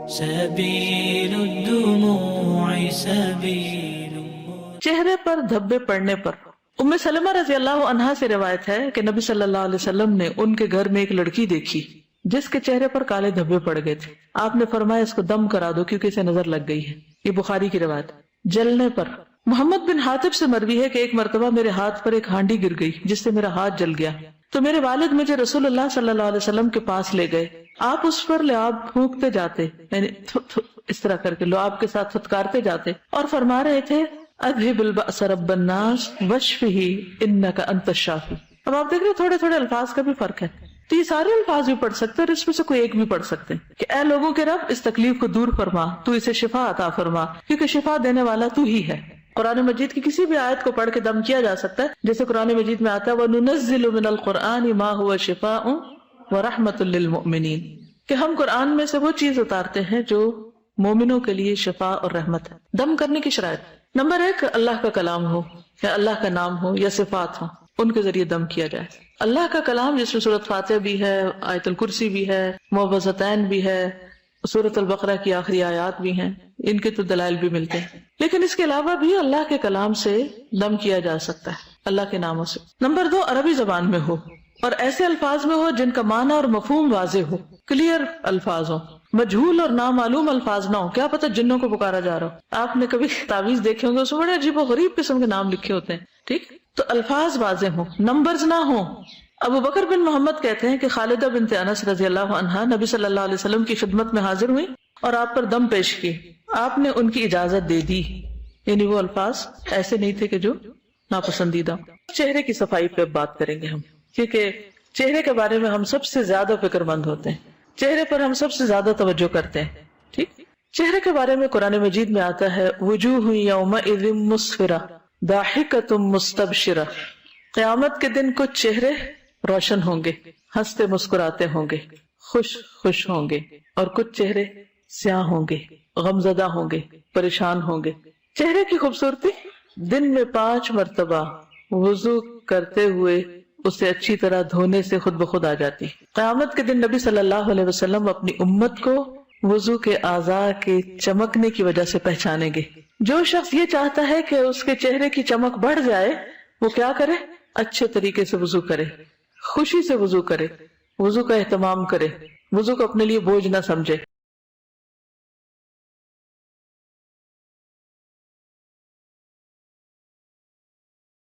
سبيل الدموع سبيل. چہرے پر دھبے پڑنے پر ام سلمہ رضی اللہ عنہا سے روایت ہے کہ نبی صلی اللہ علیہ وسلم نے ان کے گھر میں ایک لڑکی دیکھی جس کے چہرے پر کالے دھبے پڑ گئے تھے. آپ نے فرمایا اس کو دم کرا دو کیونکہ اسے نظر لگ گئی ہے. یہ بخاری کی روایت. جلنے پر محمد بن حاتب سے مروی ہے کہ ایک مرتبہ میرے ہاتھ پر ایک ہانڈی گر گئی جس سے میرا ہاتھ جل گیا تو میرے والد مجھے رسول اللہ صلی اللہ علیہ وسلم کے پاس لے گئے. آپ اس پر لعاب پھونکتے جاتے یعنی اس طرح کر کے لعاب کے ساتھ پھٹکارتے جاتے اور فرما رہے تھے اذهب البأس رب الناس واشفه انك انت الشافی. اب آپ دیکھ رہے تھوڑے تھوڑے الفاظ کا بھی فرق ہے تو یہ سارے الفاظ بھی پڑھ سکتے اور اس میں سے کوئی ایک بھی پڑھ سکتے کہ اے لوگوں کے رب اس تکلیف کو دور فرما تو اسے شفا عطا فرما کیونکہ شفا دینے والا تو ہی ہے. قرآن مجید کی کسی بھی آیت کو پڑھ کے دم کیا جا سکتا ہے جیسے قرآن مجید میں آتا ہے وَنُنَزِّلُ مِنَ الْقُرْآنِ مَا هُوَ شِفَاءٌ وَرَحْمَةٌ لِّلْمُؤْمِنِينَ کہ ہم قرآن میں سے وہ چیز اتارتے ہیں جو مومنوں کے لیے شفا اور رحمت ہے. دم کرنے کی شرائط نمبر 1 اللہ کا کلام ہو یا اللہ کا نام ہو یا صفات ہو ان کے ذریعے دم کیا جائے. اللہ کا کلام جس میں سورۃ فاتحہ بھی ہے آیت الکرسی بھی ہے معوذتین بھی ہے سورۃ البقرہ کی آخری آیات بھی ہیں ان کے تو دلائل بھی ملتے ہیں لیکن اس کے علاوہ بھی اللہ کے کلام سے دم کیا جا سکتا ہے اللہ کے ناموں سے. نمبر 2 عربی زبان میں ہو اور ایسے الفاظ میں ہو جن کا معنی اور مفہوم واضح ہو کلیئر الفاظ ہو مجہول اور نامعلوم الفاظ نہ ہو. کیا پتہ جنوں کو پکارا جا رہا ہو. آپ نے کبھی تعویذ دیکھے ہوں گے اس میں بڑے عجیب و غریب قسم کے نام لکھے ہوتے ہیں ٹھیک تو الفاظ واضح ہوں نمبرز نہ ہوں. ابو بکر بن محمد کہتے ہیں کہ خالدہ بنت انس رضی اللہ عنہا نبی صلی اللہ علیہ وسلم کی خدمت میں حاضر ہوئی اور آپ پر دم پیش کیے. آپ نے ان کی اجازت دے دی یعنی وہ الفاظ ایسے نہیں تھے کہ جو ناپسندیدہ. چہرے کی صفائی پہ بات کریں گے ہم کیونکہ چہرے کے بارے میں ہم سب سے زیادہ فکر مند ہوتے ہیں چہرے پر ہم سب سے زیادہ توجہ کرتے ہیں ٹھیک. چہرے کے بارے میں قرآن مجید میں آتا ہے وجوہ یومئذ مسفرہ ضاحکۃ مستبشرہ. قیامت کے دن کچھ چہرے روشن ہوں گے ہنستے مسکراتے ہوں گے خوش ہوں گے اور کچھ چہرے سیاہ ہوں گے غمزدہ ہوں گے پریشان ہوں گے. چہرے کی خوبصورتی دن میں 5 مرتبہ وضو کرتے ہوئے اسے اچھی طرح دھونے سے خود بخود آ جاتی. قیامت کے دن نبی صلی اللہ علیہ وسلم اپنی امت کو وضو کے اعضاء کے چمکنے کی وجہ سے پہچانیں گے. جو شخص یہ چاہتا ہے کہ اس کے چہرے کی چمک بڑھ جائے وہ کیا کرے اچھے طریقے سے وضو کرے خوشی سے وضو کرے وضو کا اہتمام کرے وضو کو اپنے لیے بوجھ نہ سمجھے.